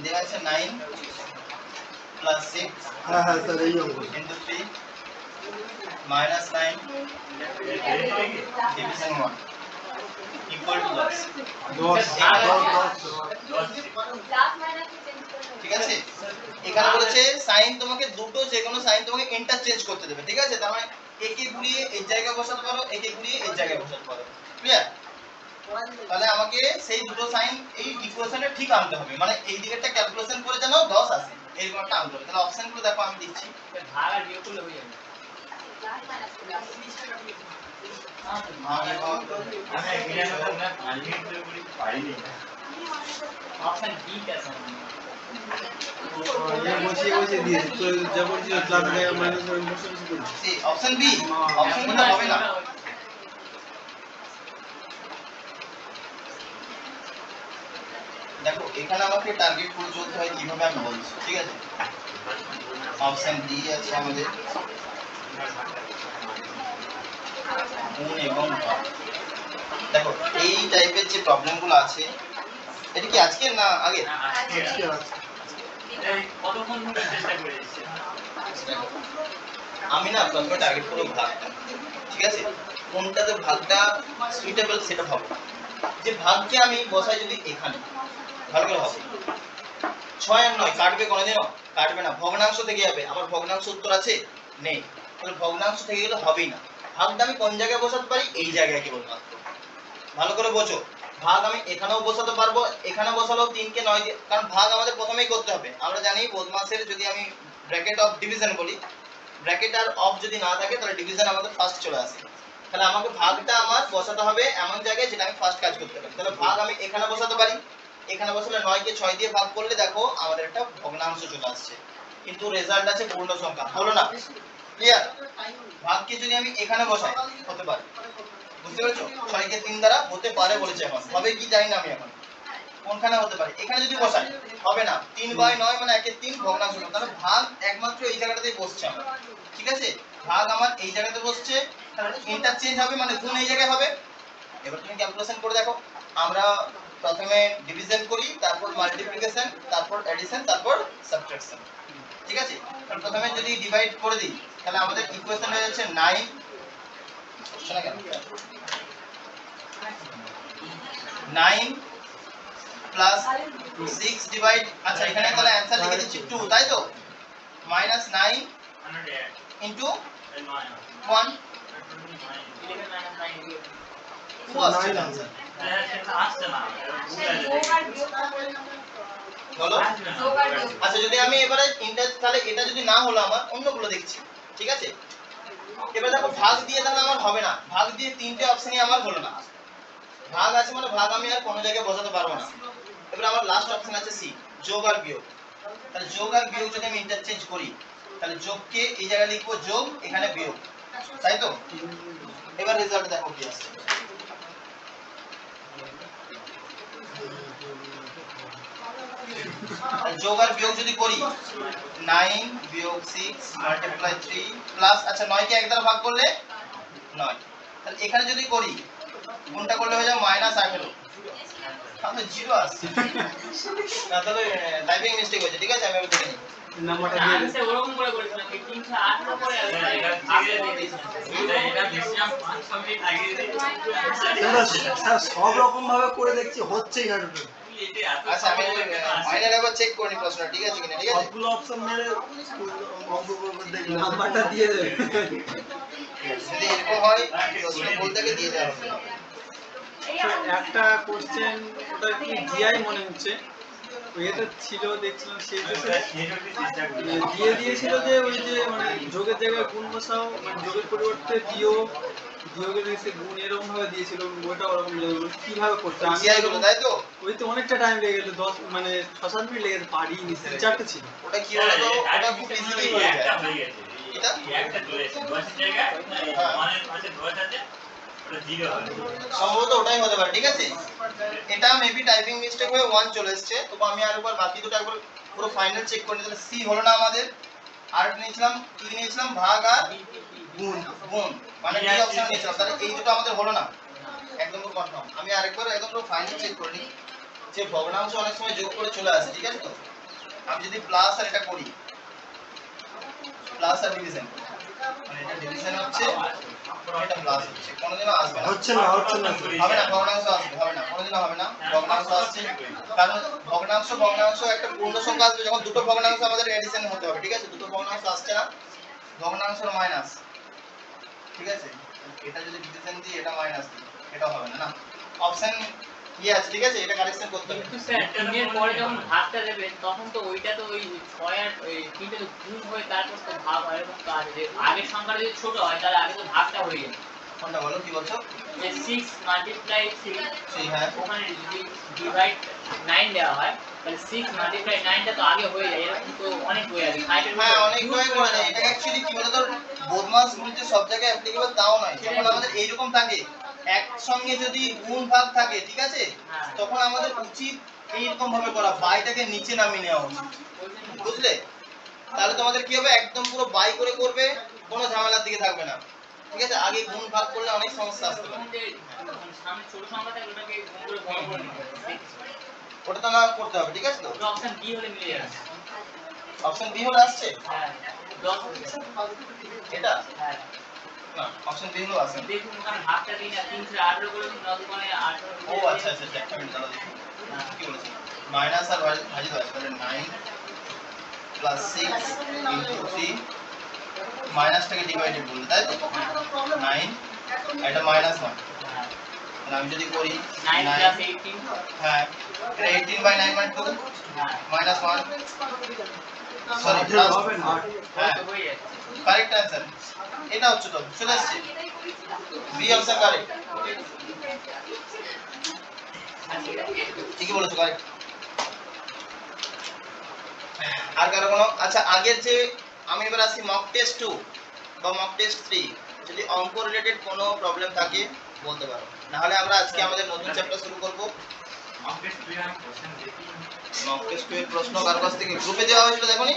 দেওয়া আছে 9 প্লাস 6 হ্যাঁ হ্যাঁ স্যার এই অঙ্ক into 3 minus 9 division 1 equal to 10 ঠিক আছে। এখানে বলেছে সাইন তোমাকে দুটো যে কোনো সাইন তোমাকে ইন্টারচেঞ্জ করতে দেবে, ঠিক আছে। তার মানে একে ঘুরিয়ে এর জায়গায় বসাতে পারো, একে ঘুরিয়ে এর জায়গায় বসাতে পারো, ক্লিয়ার। তাহলে আমাকে সেই দুটো সাইন এই ইকুয়েশনে ঠিক আনতে হবে, মানে এই দিকেরটা ক্যালকুলেশন করে যেন 10 আসে এরকম একটা আনতে হবে। তাহলে অপশনগুলো দেখো আমি দিচ্ছি, ভাগ আর বিয়োগ করলে হয়ে যাবে। ऑप्शन बी कैसा है? ये বসিয়ে দিয়েছি তো যখন যে প্লাস জায়গা মাইনাস বসে করি সি অপশন বি, অপশনটা হবে না। দেখো এখানে আমাকে টার্গেট করে চলতে হয় কিভাবে আমি বলছি, ঠিক আছে। অপশন ডি আছে আমাদের গুণ এবং ভাগ। দেখো এই টাইপের যে প্রবলেমগুলো আছে, এটা কি আজকে না আগে? কতক্ষণ ধরে চেষ্টা করে এসেছে? আমি না প্রথমে টার্গেট করব ভাগটা, ঠিক আছে। কোনটাতে ভাগটা সুইটেবল সেটা ভাবো। যে ভাগকে আমি বসাই যদি এখানে, ভালো করে ভাবো, 6 আর 9 কাটবে কোনোদিনও? কাটবে না, ভগ্নাংশ থেকে যাবে। আমার ভগ্নাংশ উত্তর আছে নেই, তাহলে ভগ্নাংশ থেকে গেলে হবেই না। ভাগটা আমি কোন জায়গায় বসাতে পারি? এই জায়গায় কেবলমাত্র। ভালো করে বোঝো, ভাগ আমি এখানেও বসাতে পারবো, এখানে বসালেও 3 কে 9 দিয়ে, কারণ ভাগ আমাদের প্রথমেই করতে হবে। আমরা জানি বদমাসের যদি আমি ব্র্যাকেট অফ ডিভিশন বলি, ব্র্যাকেট আর অফ যদি না থাকে তাহলে ডিভিশন আমাদের ফার্স্ট চলে আসে। তাহলে আমাকে ভাগটা আমার বসাতে হবে এমন জায়গায় যেটা আমি ফার্স্ট কাজ করতে পারি। তাহলে ভাগ আমি এখানে বসাতে পারি, এখানে বসালে 9 কে 6 দিয়ে ভাগ করলে দেখো আমাদের একটা ভগ্নাংশ চলে আসছে, কিন্তু রেজাল্ট আছে পূর্ণ সংখ্যা, হলো না? ক্লিয়ার? ভাগকে যদি আমি এখানে বসাই হতে পারে, বুঝতে পেরেছো? 6 কে 3 দ্বারা হতে পারে বলেছে, এখন হবে কি জানি না আমি, এখন কোনখানে হতে পারে। এখানে যদি বসাই হবে না, 3/9 মানে 1 এর 3 ভগ্নাংশ। তাহলে ভাগ একমাত্র এই জায়গাটাতেই বসছে আমার, ঠিক আছে। ভাগ আমার এই জায়গাতে বসছে, তাহলে ইন্টারচেঞ্জ হবে, মানে গুণ এই জায়গায় হবে। এবার তুমি ক্যালকুলেশন করে দেখো, আমরা প্রথমে ডিভিশন করি, তারপর মাল্টিপ্লিকেশন, তারপর এডিশন, তারপর সাবট্রাকশন, ঠিক আছে। তাহলে প্রথমে যদি ডিভাইড করে দিই তাহলে আমাদের ইকুয়েশন হয়ে যাচ্ছে 9 শোনা কেন 9 প্লাস 6 ডিভাইড, আচ্ছা এখানে তাহলে অ্যানসার লিখে দিচ্ছি 2, তাই তো, মাইনাস 9 ইনটু 1 বলো। আচ্ছা যদি আমি এবারে তাহলে এটা যদি না হলো আমার অন্যগুলো দেখছি, ঠিক আছে। এবার দেখো ভাগ দিয়ে তাহলে আমার হবে না, ভাগ দিয়ে তিনটে অপশনই আমার হলো না। ভাগ আছে মানে ভাগ আমি আর কোনো জায়গায় বসাতে পারবো না। এবার আমার লাস্ট অপশন আছে সি, যোগ আর বিয়োগ। তাহলে যোগ আর বিয়োগ যদি আমি ইন্টারচেঞ্জ করি তাহলে যোগকে এই জায়গায় লিখবো যোগ, এখানে বিয়োগ, তাই তো। এবার রেজাল্ট দেখো কি আসছে। যোগ আর বিয়োগ যদি করি 9 বিয়োগ 6 মাল্টিপ্লাই 3 প্লাস, আচ্ছা 9 কে 1 দ্বারা ভাগ করলে 9, তাহলে এখানে যদি করি গুণটা করলে হয়ে যাবে -18, তাহলে 0 আসছে না, তাহলে টাইপিং মিস্টেক হয়েছে, ঠিক আছে। আমি এবার দেখে নিই নাম্বারটা দিয়ে আনসার ওরকম করে করেছিলাম কি 308 এর পরে এটা ম্যাক্সিমাম 5 মিনিট আগে স্যার সব রকম ভাবে করে দেখছি, হচ্ছেই না টোটাল। আচ্ছা আমি ফাইনাল একবার চেক করে নি প্রশ্নটা ঠিক আছে কিনা, ঠিক আছে। সবগুলো অপশন মেরে অঙ্ক করে দেখি, নাম্বারটা দিয়ে দেবে। যদি এরকম হয় প্রশ্ন বলতে দিয়ে দেওয়া হবে। একটা কোশ্চেন ওটা কি জিআই মনে হচ্ছে, ওইটা ছিল দেখছিলাম সেই দিয়ে দিয়েছিল যে ওই যে মানে যোগের জায়গায় গুণ বসাও, মানে যোগের পরিবর্তে বিয়োগ, বিয়োগের এসে গুণ এরকম ভাবে দিয়েছিল। ওইটা ওরকম কিভাবে করতে আমি সিআই গুলো তাই তো, ওই তো অনেকটা টাইম লেগে গেল, 10 মানে 6-7 মিনিট লেগে গেছে, পারিনি। চারটে ছিল ওটা কি হলো তো, ওটা খুব ইজিলি হয়ে যায়। এটা একটা চলে এসেছে 10 এর জায়গায় মানের পাশে 10 আছে, ওটা 0 হবে সম্ভবত ওটাই হতে পারে, ঠিক আছে। এটা মেবি টাইপিং মিস্টেক হয়ে 1 চলে এসেছে। তো আমি আরেকবার বাকি দুটো একবার পুরো ফাইনাল চেক করে নিতে। সি হলো না আমাদের, আর নিয়েছিলাম কি নিয়েছিলাম, ভাগ আর গুণ, গুণ মানে ডি অপশন নিয়েছিলাম। তাহলে এই দুটো আমাদের হলো না, একদম কনফার্ম। আমি আরেকবার একদম পুরো ফাইনাল চেক করে নিই। যে ভগ্নাংশ অনেক সময় যোগ করে চলে আসে, ঠিক আছে তো? আমি যদি প্লাস আর এটা করি, প্লাস আর ডিভিশন, মানে এটা ডিভিশন হচ্ছে, এটা প্লাস হচ্ছে, কোনোদিনও আসবে না। হচ্ছে না হবে না, ভগ্নাংশ আসবে, হবে না, কোনোদিনও হবে না, ভগ্নাংশ আসছে। কারণ ভগ্নাংশ একটা পূর্ণ সংখ্যা আসবে যখন দুটো ভগ্নাংশ আমাদের এডিশন হতে হবে, ঠিক আছে? দুটো ভগ্নাংশ আসছে না, ভগ্নাংশের মাইনাস, ঠিক আছে? এটা যদি ডিভিশন দিই, এটা মাইনাস দিই, এটা হবে না, না অপশন কি আছে, ঠিক আছে? এটা কারেকশন করতে হবে। কিন্তু স্যার তিনের পরে যখন ভাগটা দেবেন তখন তো ওইটা তো ওই 6 আর ওই 3টে তো গুণ হয়ে তারপর তো ভাগ হয়, এরকম তো আছে যে আগের সংখ্যাটা যদি ছোট হয় তাহলে আগে তো ভাগটা হয়ে যায়। কোনটা বলো, কি বলছো? যে 6 মাল্টিপ্লাই 3 সেই, হ্যাঁ ওখানে যদি ডিভাইড 9 দেওয়া হয় তাহলে 6 মাল্টিপ্লাই 9টা তো আগে হয়ে যায়, এরকম তো অনেক হয়ে যায়। হ্যাঁ অনেক ভাবে করা যায়। এটা অ্যাকচুয়ালি কি বলতো, বদমাস গুণিতে সব জায়গায় অ্যাপ্লিকেবল তাও নয়। যখন আমাদের এইরকম থাকে একসঙ্গে যদি গুণ ভাগ থাকে, ঠিক আছে, তখন আমাদের উচিত এইরকম ভাবে করা, বাইটাকে নিচে নামিয়ে নেওয়া উচিত, বুঝলে? তাহলে তোমাদের কি হবে, একদম পুরো বাই করে করবে, কোনো ঝামেলার দিকে থাকবে না, ঠিক আছে? আগে গুণ ভাগ করলে অনেক সমস্যা আসতে পারে। সামনে ছোট সংখ্যাটা ওটাকে গুণ করে বড় করে নিতে হবে। ওটা তো না করতে হবে, ঠিক আছে তো? অপশন বি হলে মিলে যাবে। অপশন বি হলে আসছে হ্যাঁ 10 হয়ে যাবে। এটা, হ্যাঁ না অপশন বি হলো আসে। দেখুন ওখানে ভাগটা দিন না 3 × 18 করে দিন, নয়তো মানে 18। ও আচ্ছা আচ্ছা, একটা মিনিট দাঁড়াও দেখি কি বলেছে। মাইনাস আর ভাজিত আছে, তাহলে 9 প্লাস 6 ইনটু 3, মাইনাসটাকে ডিভাইডেড বললে, তাই তো? 9 এটা মাইনাস 1, তাহলে আমি যদি করি 9 + 18 হ্যাঁ, এটা 18/9 মানে 2 হ্যাঁ মাইনাস 1, সরি প্লাস হবে না। হ্যাঁ তো হয়ে যাচ্ছে। কারেক্ট অ্যান্সার এটা হচ্ছে, তো চলে আসছে বি অপশন কারেক্ট, ঠিকই বলেছো, কারেক্ট। আর কারো কোনো, আচ্ছা আগের যে, আমি এবার আসি মক টেস্ট 2 বা মক টেস্ট 3, যদি অঙ্ক রিলেটেড কোনো প্রবলেম থাকে বলতে পারো, না হলে আমরা আজকে আমাদের নতুন চ্যাপ্টার শুরু করব। মক টেস্ট 2 এর প্রশ্ন কার কাছ থেকে গ্রুপে দেওয়া হয়েছিল, দেখোনি?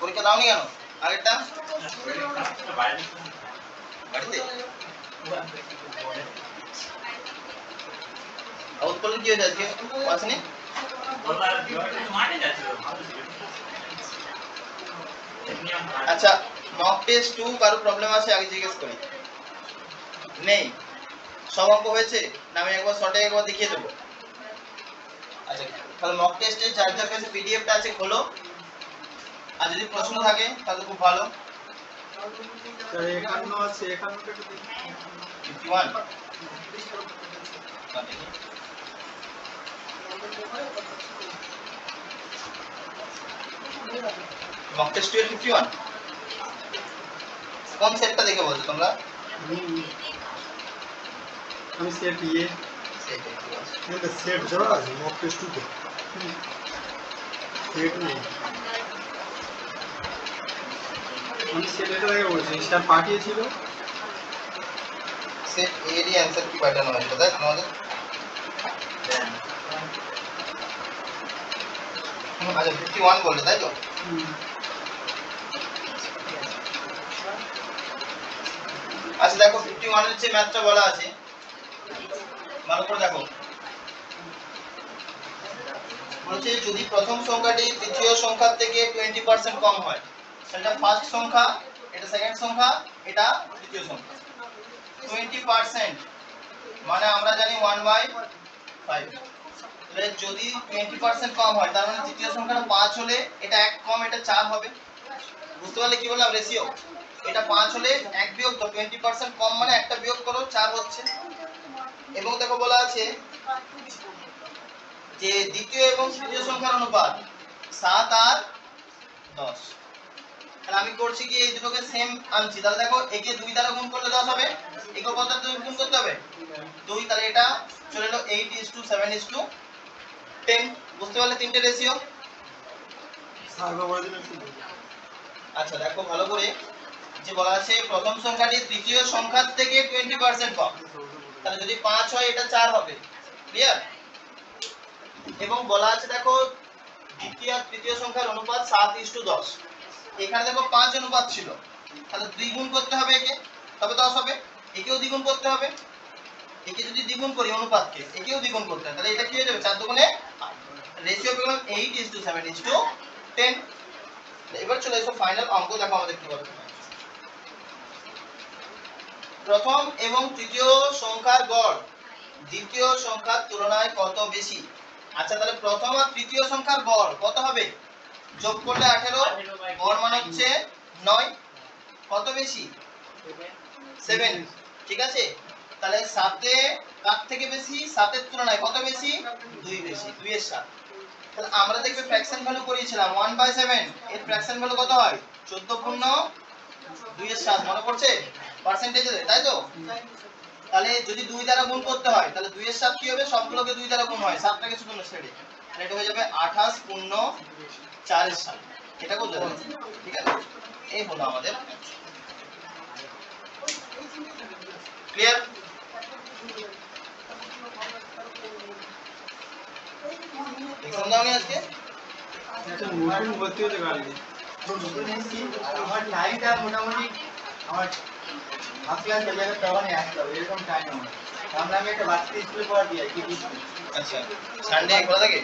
পরীক্ষা দাওনি কেন আগেরটা? বাড়িতে উৎপলের কি হয়েছে আজকে, আসেনি? আচ্ছা মক টেস্ট 2 কারো প্রবলেম আছে আগে জিজ্ঞেস করি, নেই? সব অঙ্ক হয়েছে না? আমি একবার শর্টে একবার দেখিয়ে দেবো। আচ্ছা তাহলে মক টেস্টের যার যার কাছে পিডিএফটা আছে খোলো, আর যদি প্রশ্ন থাকে তাহলে খুব ভালো। স্যার 51 আছে, 51টা একটু দেখুন। 51 মক টেস্ট 2 এর 51 কোন সেটটা দেখে বলছো তোমরা? আমি সেট ইয়ে এটা সেট দেওয়া আছে মক টেস্ট 2 তে, সেট নেই। আমি সেট এটা দেখে বলছি, স্যার পাঠিয়েছিল। সেট এর অ্যানসার কি পাঠানো হয়েছিল তাই তোমাদের? আচ্ছা 51 বললে তাই তো? আচ্ছা দেখো 51 এর যে ম্যাথটা বলা আছে ভালো করে দেখো, বলছে যদি প্রথম সংখ্যাটি তৃতীয় সংখ্যার থেকে 20% কম হয়, সেটা ফার্স্ট সংখ্যা, এটা সেকেন্ড সংখ্যা, এটা তৃতীয় সংখ্যা। 20% মানে আমরা জানি 1/5, তাহলে যদি 20% কম হয় তার মানে তৃতীয় সংখ্যাটা 5 হলে এটা 1 কম, এটা 4 হবে। বুঝতে পারলে কি বললাম? রেশিও এটা 5 হলে 1 বিয়োগ দাও, 20% কম মানে একটা বিয়োগ করো, 4 হচ্ছে। এবং দেখো বলা আছে যে দ্বিতীয় এবং তৃতীয় সংখ্যার অনুপাত 7 আর 10। তাহলে আমি করছি কি এই দুটোকে সেম আনছি, তাহলে দেখো একে 2 দ্বারা গুণ করলে 10 হবে, একে কত দ্বারা গুণ করতে হবে 2, তাহলে এটা চলে এলো 8:7:10। বুঝতে পারলে তিনটে রেশিও? আচ্ছা দেখো ভালো করে, যে বলা আছে প্রথম সংখ্যাটি তৃতীয় সংখ্যার থেকে 20% কম, তাহলে যদি 5 হয় এটা 4 হবে, ক্লিয়ার? এবং বলা আছে দেখো দ্বিতীয় আর তৃতীয় সংখ্যার অনুপাত 7:10। এখানে দেখো 5 অনুপাত ছিল, তাহলে 2 গুণ করতে হবে একে, তবে 10 হবে, একেও দ্বিগুণ করতে হবে, একে যদি দ্বিগুণ করি অনুপাতকে, একেও দ্বিগুণ করতে হয়, তাহলে এটা কি হয়ে যাবে 4 দুগুণে 8। রেশিও পেলাম 8:7:10। এবার চলে এসো ফাইনাল অঙ্ক, দেখো আমাদের কি বলতে হয়। প্রথম এবং তৃতীয় সংখ্যার গড় দ্বিতীয় সংখ্যার তুলনায় কত বেশি? আচ্ছা, তাহলে প্রথম আর তৃতীয় সংখ্যার গড় কত হবে? যোগ করলে 18, গড় মান হচ্ছে 9, কত বেশি? 7, ঠিক আছে। তাহলে 7 কার থেকে বেশি? 7 এর তুলনায় কত বেশি? 2 বেশি, 2 এর 7। তাহলে আমরা দেখবে ফ্র্যাকশন ভ্যালু করিয়েছিলাম 1/7, এর ফ্র্যাকশন ভ্যালু কত হয়? 14 পূর্ণ 2 এর 7, মনে পড়ছে পার্সেন্টেজে, তাই তো? তাহলে যদি 2 দ্বারা গুণ করতে হয় তাহলে 2 এর 7 কি হবে? সবগুলোকে 2 দ্বারা গুণ হয়, 7টাকে শুধু ছেড়ে, তাহলে এটা হয়ে যাবে 28 পূর্ণ 4 এর 7। এটা বুঝতে পারছো? ঠিক আছে, এই হলো আমাদের ক্লিয়ার। এক্সাম দাওনি আজকে? আচ্ছা, নতুন ভর্তি হতে গাড়ি আমার টাইমটা মোটামুটি আমার হাফ ক্লাস হয়ে যাবে, তখনই আসতে হবে, এরকম টাইম আমার। আমরা আমি একটা বাচ্চা স্কুলে পড়া দিই কি স্কুল। আচ্ছা, সানডে খোলা থাকে?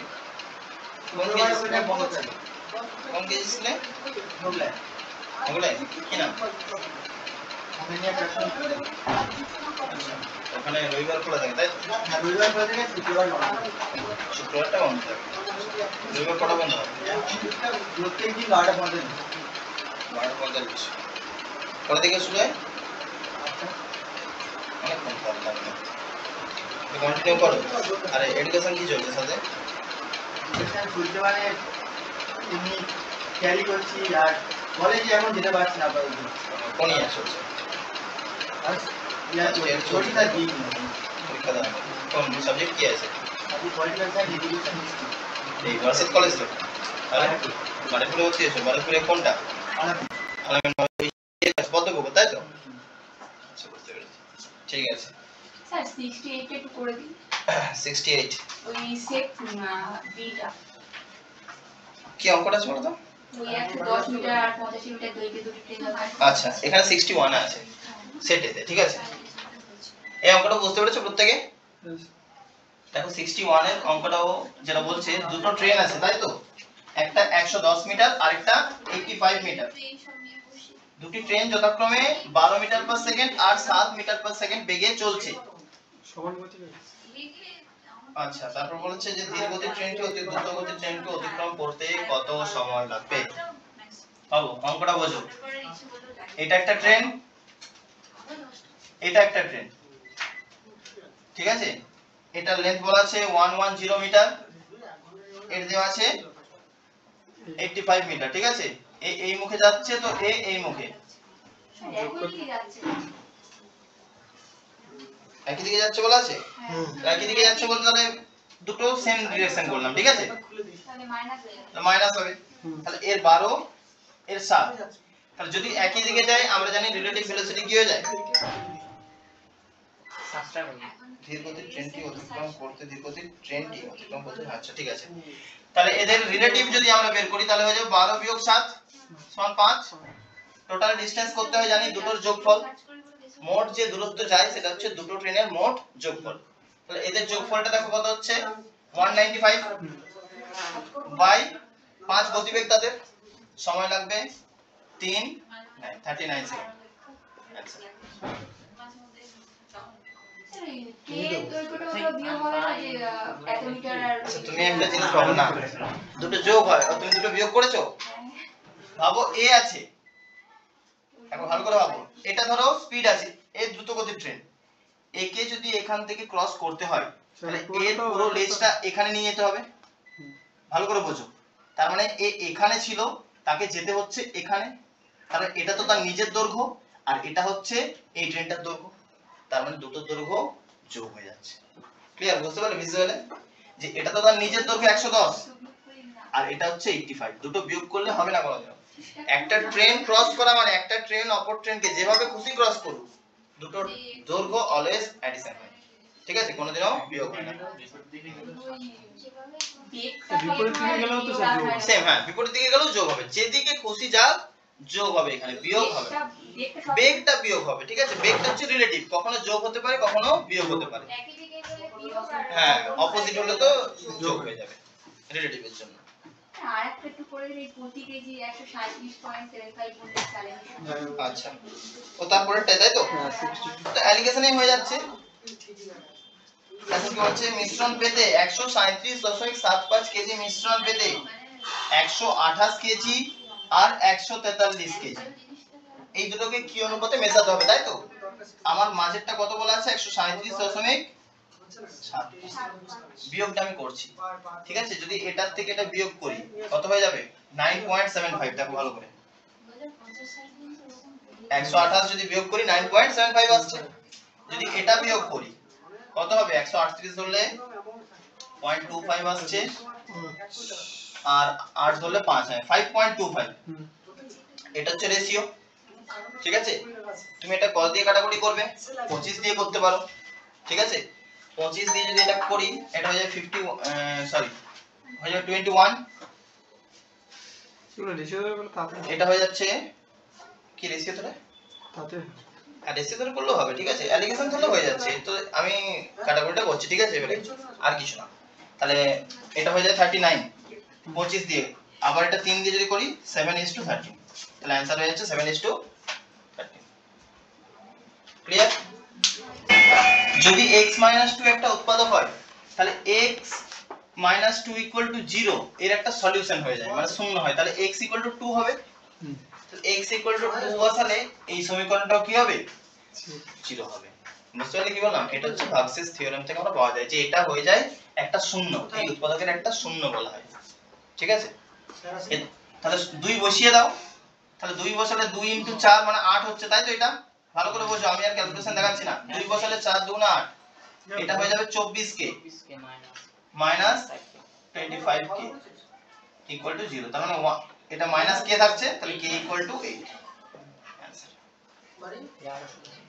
কোন কেজি স্কুলে? বন্ধ থাকে। কোন কেজি স্কুলে? বুঝলে? ওগুলাই কি নাম? আমি নিয়ে প্রেশন করি। আচ্ছা, ওখানে রবিবার খোলা থাকে তাই তো? আর রবিবার পর থেকে শুক্রবার বন্ধ থাকে। শুক্রবারটা বন্ধ থাকে। রবিবার কটা বন্ধ হবে? প্রত্যেক দিন 12টা পর্যন্ত। 12:45। কটা থেকে শুরু হয়? অনেকক্ষণ পর থাকবে। কন্টিনিউ করো। আরে এডুকেশন কি চলছে সাথে? এডুকেশন চলতে মানে এমনি ক্যারি করছি, আর কলেজে এখন যেতে পারছি না আপাতত। কোন ইয়ার চলছে? আর পরীক্ষা দিই পরীক্ষা দাও। কোন সাবজেক্ট কি আছে? আমি পলিটিক্যাল সায়েন্স এডুকেশন এই ভার্সেস কলেজ তো? আরে বারেপুরে ভর্তি হয়েছো? বারেপুরে কোনটা? পদ্মপুকুর তাই তো? আচ্ছা, বুঝতে পেরেছি। ঠিক আছে। স্যার 68 একটু করে দিন 68 ওই সেট বিটা কি অঙ্কটা ছিল তো? ওই 10 মিটার আর 85 মিটার দৈর্ঘ্যে দুটো ট্রেন আছে। আচ্ছা, এখানে 61 আছে সেটেতে, ঠিক আছে। এই অঙ্কটা বুঝতে পেরেছো প্রত্যেকে? দেখো 61 এর অঙ্কটাও যেটা বলছে দুটো ট্রেন আছে তাই তো? একটা 110 মিটার আর একটা 85 মিটার। দুটি ট্রেন যথাক্রমে 12 মিটার পার সেকেন্ড আর 7 মিটার পার সেকেন্ড বেগে চলছে। সমান গতি। আচ্ছা, তারপর বলেছে যে ধীরগতির ট্রেনটি অতি দ্রুতগতির ট্রেনকে অতিক্রম করতে কত সময় লাগবে? ভাবো, অঙ্কটা বোঝো। এটা একটা ট্রেন, এটা একটা ট্রেন, ঠিক আছে। এটার লেন্থ বলা আছে 110 মিটার, এর দেওয়া আছে 85 মিটার, ঠিক আছে। এই মুখে যাচ্ছে তো এই মুখে একই দিকে যাচ্ছে একই দিকে যাচ্ছে বলা আছে। একই দিকে যাচ্ছে বলতে তাহলে দুটো সেম ডিরেকশন করলাম, ঠিক আছে। তাহলে মাইনাস হয়ে যাবে। মাইনাস হবে, তাহলে এর 12 এর 7। তাহলে যদি একই দিকে যায় আমরা জানি রিলেটিভ ভেলোসিটি কি হয়ে যায়? ধীরগতির ট্রেনটি অতিক্রম করতে ধীরগতির ট্রেনটি অতিক্রম করতে, আচ্ছা ঠিক আছে। তাহলে এদের রিলেটিভ যদি আমরা বের করি তাহলে হয়ে যাবে 12 বিয়োগ 7 সমান 5। টোটাল ডিসটেন্স করতে হয় জানি দুটোর যোগফল। মোট যে দূরত্ব যায় সেটা হচ্ছে দুটো ট্রেনের মোট যোগফল। তাহলে এদের যোগফলটা দেখো কত হচ্ছে 195 বাই 5 গতিবেগ তাদের, সময় লাগবে 39 সেকেন্ড। আচ্ছা, ট্রেন দৈর্ঘ্যটা ওটা বিয়োগ হবে না যে এত মিটার আর আচ্ছা, তুমি একটা জিনিস ভাবো না, দুটো যোগ হয় আর তুমি দুটো বিয়োগ করেছো। ভাবো এ আছে, এখন ভালো করে ভাবো, এটা ধরো স্পিড আছে, এই দ্রুত গতির ট্রেন, একে যদি এখান থেকে ক্রস করতে হয় তাহলে এর পুরো লেজটা এখানে নিয়ে যেতে হবে। ভালো করে বোঝো, তার মানে এ এখানে ছিল, তাকে যেতে হচ্ছে এখানে, তাহলে এটা তো তার নিজের দৈর্ঘ্য আর এটা হচ্ছে এই ট্রেনটার দৈর্ঘ্য, তার মানে দুটো দৈর্ঘ্য যোগ হয়ে যাচ্ছে। ক্লিয়ার? বুঝতে পারলে ভিজুয়ালে যে এটা তো তার নিজের দৈর্ঘ্য 110 আর এটা হচ্ছে 85, দুটো বিয়োগ করলে হবে না কোনোদিনও। একটা ট্রেন ক্রস করা মানে একটা ট্রেন অপর ট্রেনকে যেভাবে খুশি ক্রস করুক, দুটো দৈর্ঘ্য অলওয়েজ অ্যাডিশন হয়, ঠিক আছে, কোনোদিনও বিয়োগ হয় না। বেগটা বিপরীত দিকে গেলেও তো স্যার যোগ। সেম, হ্যাঁ, বিপরীত দিকে গেলেও যোগ হবে, যেদিকে খুশি যাক যোগ হবে, এখানে বিয়োগ হবে না। দেখতে সব বেগটা বিয়োগ হবে, ঠিক আছে? বেগটা হচ্ছে রিলেটিভ, কখনো যোগ হতে পারে কখনো বিয়োগ হতে পারে। একই দিকে গেলে বিয়োগ আর হ্যাঁ, অপোজিট হলে তো যোগ হয়ে যাবে রিলেটিভের জন্য। আর একটা একটু করে দিলে প্রতি কেজি 137.75 বললে তাহলে আচ্ছা, ও তারপরেরটাই তাই তো? তো অ্যালিগেশনে হয়ে যাচ্ছে। এখন কি হচ্ছে, মিশ্রণ পেতে 137.75 কেজি মিশ্রণ পেতে 128 কেজি আর 143 কেজি, এই দুটোকে কি অনুপাতে মেশাতে হবে, তাই তো? আমার মাঝেরটা কত বলা আছে? 137.7। বিয়োগটা আমি করছি, ঠিক আছে? যদি এটার থেকে এটা বিয়োগ করি কত হয়ে যাবে? 9.75। দেখো ভালো করে, 128 যদি বিয়োগ করি 9.75 আসছে। যদি এটা বিয়োগ করি কত হবে? 138 ধরলে 0.25 আসছে, আর 8 ধরলে 5 হয় 5.25। এটা হচ্ছে রেশিও, ঠিক আছে? তুমি এটা কত দিয়ে কাটাকুটি করবে? 25 দিয়ে করতে পারো, ঠিক আছে? 25 দিয়ে যদি এটা করি এটা হয়ে যায় 50, সরি হয়ে যাবে 21। এটা হয়ে যাচ্ছে কি রেশিও ধরে? আর রেশিও ধরে করলেও হবে, ঠিক আছে? অ্যালিগেশন ধরলে হয়ে যাচ্ছে। তো আমি কাটাকুটিটা করছি, ঠিক আছে? এবারে আর কিছু না। তাহলে এটা হয়ে যায় 39 25 দিয়ে, আবার এটা 3 দিয়ে যদি করি 7:13, তাহলে आंसर হয়ে যাচ্ছে 7:13। ক্লিয়ার? যদি x - 2 একটা উৎপাদক হয় তাহলে x - 2 = 0 এর একটা সলিউশন হয়ে যায়, মানে শূন্য হয়, তাহলে x = 2 হবে। তো x = 2 বসালে এই সমীকরণটাও কি হবে? 0 হবে। বুঝতে পারলে কি বললাম? এটা হচ্ছে ভাগশেষ থিওরেম থেকে আমরা পাওয়া যায় যে এটা হয়ে যায় একটা শূন্য, এই উৎপাদকের একটা শূন্য বলা হয়, ঠিক আছে? তাহলে 2 বসিয়ে দাও, তাহলে 2 বসালে 2 * 4 মানে 8 হচ্ছে, তাই তো? এটা ভালো করে বোঝো, আমি আর ক্যালকুলেশন দেখাচ্ছি না। 2 বসালে 4 × 2 = 8, এটা হয়ে যাবে 24k মাইনাস 25k = 0। তার মানে এটা মাইনাস k থাকছে, তাহলে k = 8। आंसर,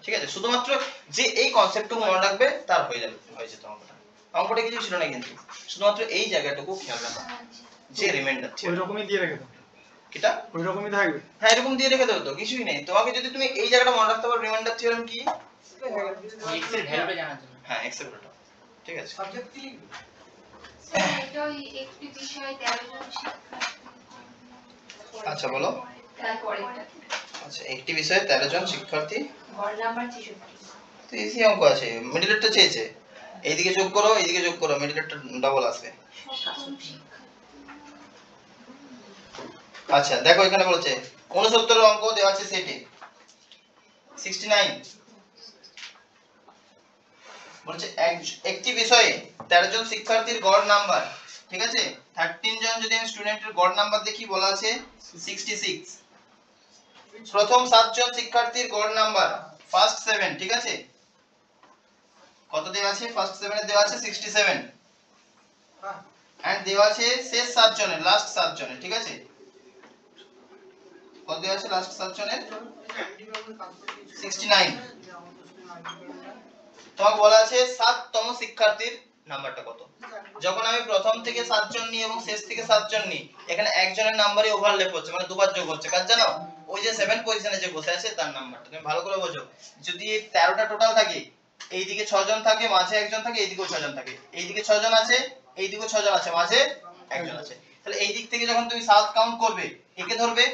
ঠিক আছে? শুধুমাত্র যে এই কনসেপ্টটুকু মনে রাখবে তার হয়ে যাবে, হয়ে যেত অঙ্কটা। অঙ্কটা কিছু ছিল না, কিন্তু শুধুমাত্র এই জায়গাটুকু খেয়াল রাখা, যে রিমাইন্ডার ছিল ওই রকমই দিয়ে রেখে দাও। কিটা ওই রকমই থাকবে। হ্যাঁ, এরকম দিয়ে রেখে দেবো, তো কিছুই নেই। তোমাকে যদি তুমি এই জায়গাটা মনে রাখতে পারো, রিমাইন্ডার থিওরেম কি? x এর ভ্যালুটা জানার জন্য। হ্যাঁ, x এর ভ্যালুটা, ঠিক আছে? সাবজেক্ট কি লিখবে? এটা ওই একটি বিষয় 13 জন শিক্ষার্থী। আচ্ছা বলো। তারপরে আচ্ছা, একটি বিষয়ে 13 জন শিক্ষার্থী, গড় নাম্বার 66। তো ইজি অঙ্ক আছে। মিডলেরটা চেয়েছে, এইদিকে যোগ করো এইদিকে যোগ করো, মিডলেরটা ডাবল আসবে। সপ্তম শিক্ষার্থী। আচ্ছা দেখো, এখানে বলছে 69 অঙ্ক দেওয়া আছে সেটে 69 বলছে একটি বিষয়ে 13 জন শিক্ষার্থীর গড় নাম্বার, ঠিক আছে? 13 জন যদি আমি স্টুডেন্টের গড় নাম্বার দেখি, বলা আছে 66। প্রথম 7 জন শিক্ষার্থীর গড় নাম্বার ফার্স্ট 7, ঠিক আছে? কত দেওয়া আছে? ফার্স্ট 7 এর দেওয়া আছে 67, এন্ড দেওয়া আছে শেষ 7 জনের, লাস্ট 7 জনের, ঠিক আছে? কত দেওয়া আছে লাস্ট 7 জনের? 69। তোমাকে বলা আছে 7তম শিক্ষার্থীর নাম্বারটা কত। যখন আমি প্রথম থেকে 7 জন নিই এবং শেষ থেকে 7 জন নিই, এখানে একজনের নাম্বারই ওভারল্যাপ হচ্ছে, মানে দুবার যোগ হচ্ছে। কাজ জানো? ওই যে 7 পজিশনে যে বসে আছে তার নাম্বারটা। তুমি ভালো করে বোঝো, যদি 13টা টোটাল থাকে, এইদিকে 6 জন থাকে, মাঝে একজন থাকে, এইদিকেও 6 জন থাকে, এইদিকে 6 জন আছে, এইদিকেও 6 জন আছে, মাঝে একজন আছে। তাহলে এই দিক থেকে যখন তুমি 7 কাউন্ট করবে, একে ধরবে,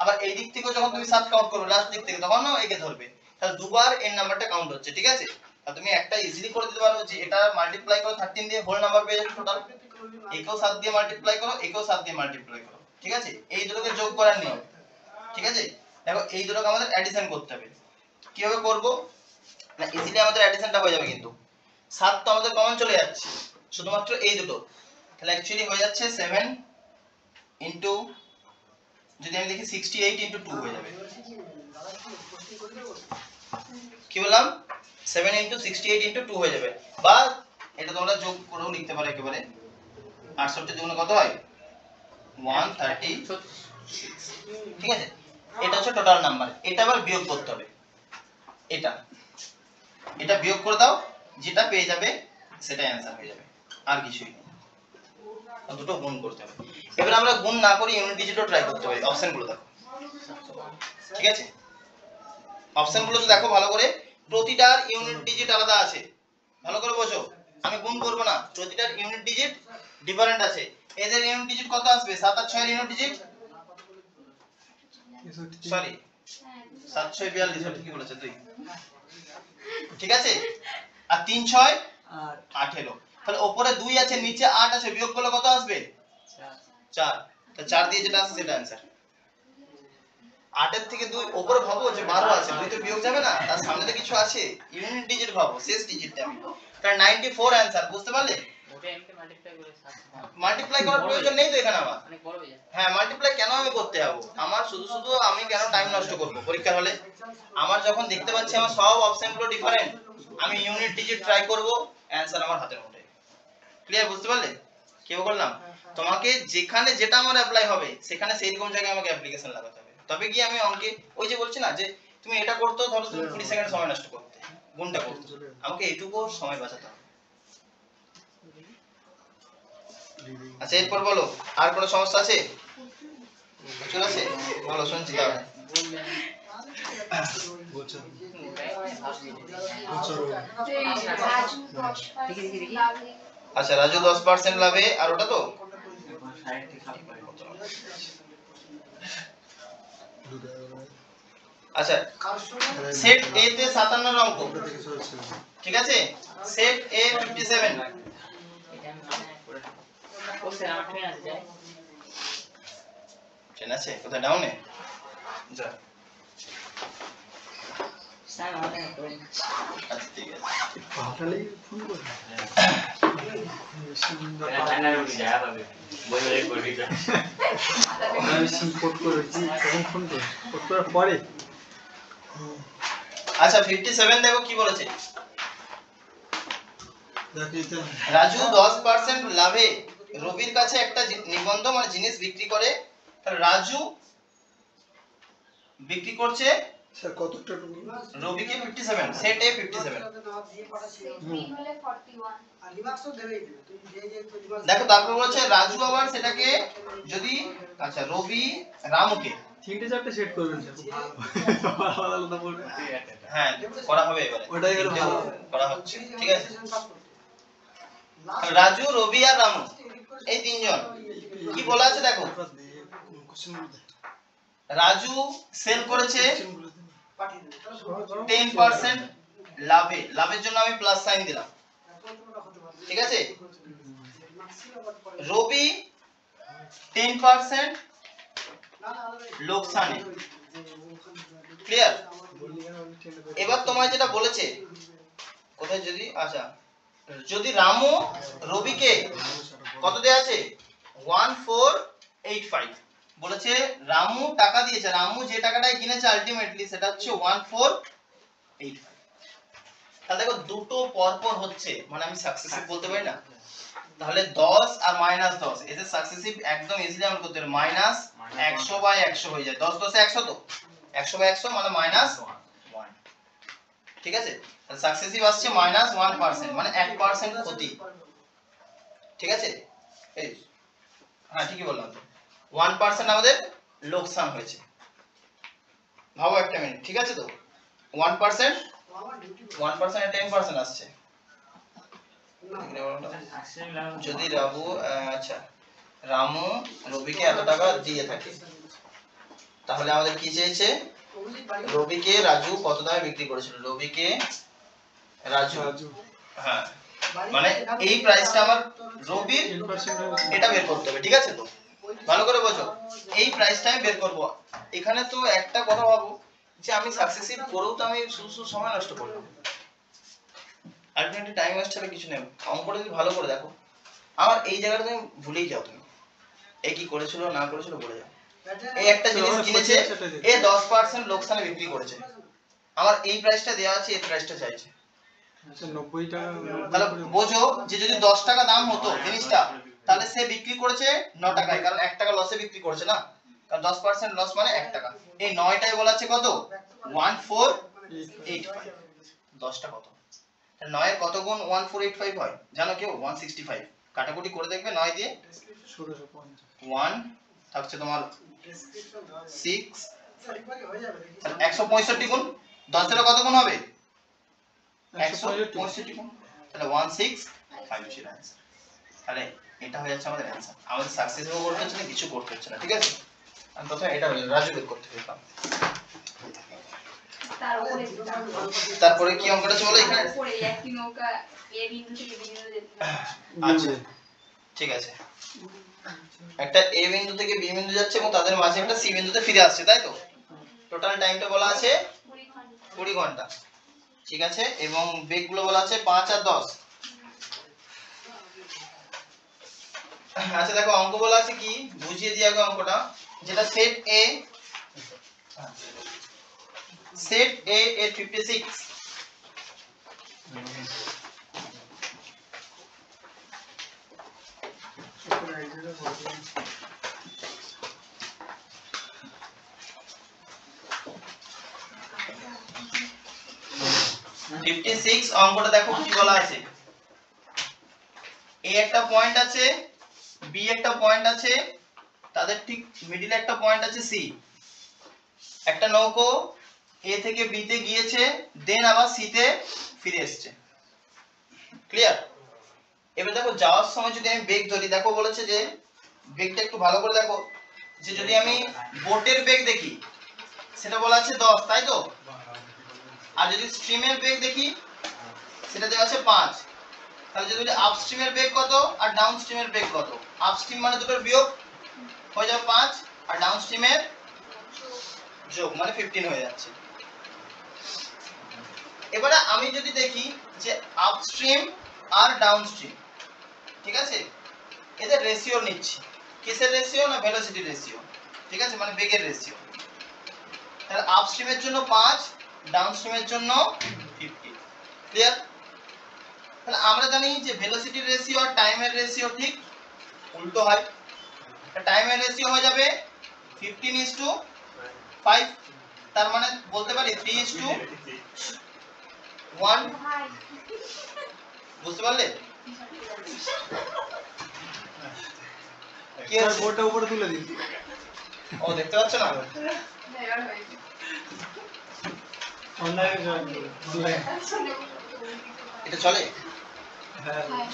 আবার এই দিক থেকে যখন তুমি 7 কাউন্ট করবে লাস্ট দিক থেকে, তখন একে ধরবে। তাহলে দুবার এর নাম্বারটা কাউন্ট হচ্ছে, ঠিক আছে? আর তুমি একটা ইজিলি করে দিতে পারো যে এটা মাল্টিপ্লাই করো 13 দিয়ে, হোল নাম্বার পেয়ে যাবে টোটাল। একেও 7 দিয়ে মাল্টিপ্লাই করো, একেও 7 দিয়ে মাল্টিপ্লাই করো, ঠিক আছে? এই দুটোকে যোগ করার নিয়ম, ঠিক আছে? দেখো এই দুটোকে আমাদের অ্যাডিশন করতে হবে। কিভাবে করব না, ইজিলি আমাদের অ্যাডিশনটা হয়ে যাবে, কিন্তু 7 তো আমাদের কমন চলে যাচ্ছে, শুধুমাত্র এই দুটো। তাহলে অ্যাকচুয়ালি হয়ে যাচ্ছে 7 ইনটু, যদি আমি দেখি 68 ইনটু 2 হয়ে যাবে। কি বললাম? 7 ইনটু 68 ইনটু 2 হয়ে যাবে। বা এটা তোমরা যোগ করেও লিখতে পারো একেবারে। 68 দুগুণে কত হয়? 136, ঠিক আছে? এটা হচ্ছে টোটাল নাম্বার। এটা আবার বিয়োগ করতে হবে, এটা বিয়োগ করে দাও, যেটা পেয়ে যাবে সেটাই অ্যানসার হয়ে যাবে, আর কিছুই নেই। দুটো গুণ করতে হবে। এবার আমরা গুণ না করে ইউনিট ডিজিটও ট্রাই করতে পারি। অপশনগুলো দেখো, ঠিক আছে, অপশনগুলো তো দেখো ভালো করে, প্রতিটার ইউনিট ডিজিট আলাদা আছে, ভালো করে বোঝো। আমি গুণ করব না, প্রতিটার ইউনিট ডিজিট ডিফারেন্ট আছে। এদের ইউনিট ডিজিট কত আসবে? 7 আর 6 এর ইউনিট ডিজিট, সরি 7 6 42, ঠিকই বলেছে তুই, ঠিক আছে। আর 3 6 8 এলো, তাহলে উপরে 2 আছে নিচে 8 আছে, বিয়োগ করলে কত আসবে? 4। তো 4 দিয়ে যেটা আসে সেটা आंसर। 8 এর থেকে 2 উপরে ভাবো যে 12 আছে, 2 তো বিয়োগ যাবে না, তার সামনে তো কিছু আছে, ইউনিট ডিজিট ভাবো, শেষ ডিজিটটা আমি, তার 94 आंसर, বুঝতে পারলে? ওটা এমকে মাল্টিপ্লাই করে 7 মাল্টিপ্লাই করার প্রয়োজন নেই তো এখানে আমার। অনেক বড় হয়ে যায়। হ্যাঁ, মাল্টিপ্লাই কেন আমি করতে যাব? আমার শুধু শুধু আমি কেন টাইম নষ্ট করব পরীক্ষার হলে? আমার যখন দেখতে পাচ্ছি আমার সব অপশনগুলো ডিফারেন্ট, আমি ইউনিট ডিজিট ট্রাই করব, आंसर আমার হাতের মুঠে। ক্লিয়ার, বুঝতে পারলে? কি বললাম? তোমাকে যেখানে যেটা আমার অ্যাপ্লাই হবে সেখানে সেই রকম জায়গায় আমাকে অ্যাপ্লিকেশন লাগাতে হবে, তবে কি আমি অঙ্কে ওই যে বলছি না যে তুমি এটা করতে ধরো তুমি 20 সেকেন্ড সময় নষ্ট করতে, গুণটা করতে, আমাকে এইটুকু সময় বাঁচাতে হবে। আচ্ছা, এরপর বলো, আর কোনো সমস্যা আছে? ঠিক আছে, বলো, শুনছি তাহলে। আচ্ছা, রাজু 10% লাভে, আর ওটা তো আচ্ছা, সেট এ তে 57 অঙ্ক, ঠিক আছে, সেট এ 57, এটা আমি মানে করে ও স্যার আমার ট্রেন আছে যাই। ঠিক আছে, কোথায় ডাউনে যা, স্যার মানে করে আচ্ছা ঠিক আছে। পাঠালেই ফোন করে জানার উঠে যায় পাবে বই বই করবি তো আমি সিম কোড করেছি, তখন ফোন করে কোড করার পরে আচ্ছা, 57 দেখো কি বলেছে। দেখো এটা রাজু 10% লাভে রবির কাছে একটা নিবন্ধ মানে জিনিস বিক্রি করে, তাহলে রাজু বিক্রি করছে স্যার কতটা রবিকে 57, সেট এ 57। দেখো তারপর বলেছে রাজু আবার সেটাকে যদি, আচ্ছা রবি রামুকে, 3-4 সেট করবেন স্যার, আলাদা আলাদা বলবে। হ্যাঁ করা হবে এবারে, ওটাই হলো ভালো। করা হচ্ছে, ঠিক আছে। রাজু, রবি আর রামু এই তিনজন কি বলা আছে দেখো। রাজু সেল করেছে 10% লাভে, লাভের জন্য আমি প্লাস সাইন দিলাম, ঠিক আছে। রবি 10% লোকসানে, ক্লিয়ার। এবার তোমায় যেটা বলেছে কোথায় যদি, আচ্ছা যদি রামু রবিকে কত দেয়া আছে 1485 বলেছে, রামু টাকা দিয়েছে, রামু যে টাকাটায় কিনেছে আলটিমেটলি সেটা হচ্ছে 1485। তাহলে দেখো দুটো পরপর হচ্ছে, মানে আমি সাকসেসিভ বলতে পারি না, তাহলে 10 আর -10 এদের সাকসেসিভ একদম ইজিলি আমরা করতে পারি, -100/100 হয়ে যায়, 10 10 100, তো 100/100 মানে -1, ঠিক আছে। তাহলে সাকসেসিভ আসছে -1%, মানে 1% ক্ষতি, ঠিক আছে। এই হ্যাঁ ঠিকই বললাম তো, 1% আমাদের লোকসান হয়েছে। ভাবো একটা মিনিট, ঠিক আছে তো, 1% এ 10% আসছে, যদি আচ্ছা রামু রবিকে এত টাকা দিয়ে থাকে, তাহলে আমাদের কি চেয়েছে, রবিকে রাজু কত দামে বিক্রি করেছিল, রবিকে রাজু, হ্যাঁ মানে এই প্রাইসটা আমার রবির, এটা বের করতে হবে, ঠিক আছে তো, ভালো করে বোঝো, এই প্রাইসটা আমি বের করব। এখানে তো একটা কথা ভাবো যে আমি সাকসেসিভ করেও তো আমি শুধু সময় নষ্ট করলাম, আলটিমেটলি টাইম ওয়েস্ট ছাড়া কিছু নেই। অঙ্কটা যদি ভালো করে দেখো, আমার এই জায়গাটা তুমি ভুলেই যাও, তুমি এ কি করেছিল না করেছিল বলে যাও। এই একটা জিনিস কিনেছে, এ 10% লোকসানে বিক্রি করেছে, আমার এই প্রাইসটা দেওয়া আছে, এই প্রাইসটা চাইছে, আচ্ছা 90 টাকা, তাহলে বোঝো যে যদি 10 টাকা দাম হতো জিনিসটা, তাহলে সে বিক্রি করেছে 9 টাকায়, কারণ 1 টাকা লসে বিক্রি করেছে না, কারণ 10% লস মানে 1 টাকা। এই 9টাই বলা আছে কত 1485, 10টা কত, 9 এর কত গুণ 1485 হয় জানো কেউ? 165, কাটাকুটি করে দেখবে 9 দিয়ে 1650 1 থাকছে তোমার 6 165 গুণ 10 দ্বারা কত গুণ হবে? 165 165 গুণ, তাহলে 1650 आंसर। তাহলে এটা হয়ে যাচ্ছে আমাদের आंसर। আমাদের সাকসেসও করতে হচ্ছে না, কিছু করতে হচ্ছে না, ঠিক আছে? আমি প্রথমে এটা হলো রাজু বের করতে দিলাম। তার উপরে দিতাম। তারপরে কি অঙ্কটা আছে বলো এখানে? তার উপরে একটি নৌকা এ বিন্দু থেকে বি বিন্দুতে যেতে হবে। আচ্ছা ঠিক আছে, একটা এ বিন্দু থেকে বি বিন্দু যাচ্ছে এবং তাদের মাঝে একটা সি বিন্দুতে ফিরে আসছে, তাই তো? টোটাল টাইমটা বলা আছে 20 ঘন্টা, ঠিক আছে? এবং বেগগুলো বলা আছে 5 আর 10। আচ্ছা দেখো অঙ্ক বলা আছে কি, বুঝিয়ে দিই আগে অঙ্কটা, যেটা সেট এ এর 56, অঙ্কটা দেখো কি বলা আছে। এ একটা পয়েন্ট আছে, বি একটা পয়েন্ট আছে, তাদের ঠিক মিডলে একটা পয়েন্ট আছে সি। একটা নৌকো এ থেকে বি তে গিয়েছে, দেন আবার সি তে ফিরে এসেছে। ক্লিয়ার? এবার দেখো যাওয়ার সময় যদি আমি বেগ ধরি, দেখো বলেছে যে বেগটা একটু ভালো করে দেখো, যে যদি আমি বোটের বেগ দেখি সেটা বলা আছে 10, তাই তো? আর যদি স্ট্রিমের বেগ দেখি সেটা দেওয়া আছে 5। তাহলে যদি আপস্ট্রিমের বেগ কত আর ডাউনস্ট্রিমের বেগ কত? আপস্ট্রিম মানে দুটোর বিয়োগ হয়ে যাবে 5, আর ডাউনস্ট্রিমের যোগ মানে 15 হয়ে যাচ্ছে। এবারে আমি যদি দেখি যে আপস্ট্রিম আর ডাউনস্ট্রিম, ঠিক আছে, এদের রেশিও নিচ্ছি। কিসের রেশিও? না ভেলোসিটি রেশিও, ঠিক আছে, মানে বেগের রেশিও। তাহলে আপস্ট্রিমের জন্য 5, ডাউনস্ট্রিমের জন্য 15। ক্লিয়ার? তাহলে আমরা জানি যে ভেলোসিটির রেশিও আর টাইমের রেশিও ঠিক উল্টো হয়। টাইমের রেশিও হয়ে যাবে 15:5, তার মানে বলতে পারি 3:1। বুঝতে পারলে? কি স্যার হচ্ছে? বোর্ডটা উপরে তুলে দিন। ও দেখতে পাচ্ছ না? এবার হয়েছে। অনলাইনে জয়েন করুন। অনলাইন। আচ্ছা, এটা চলে? হ্যাঁ। হ্যাঁ।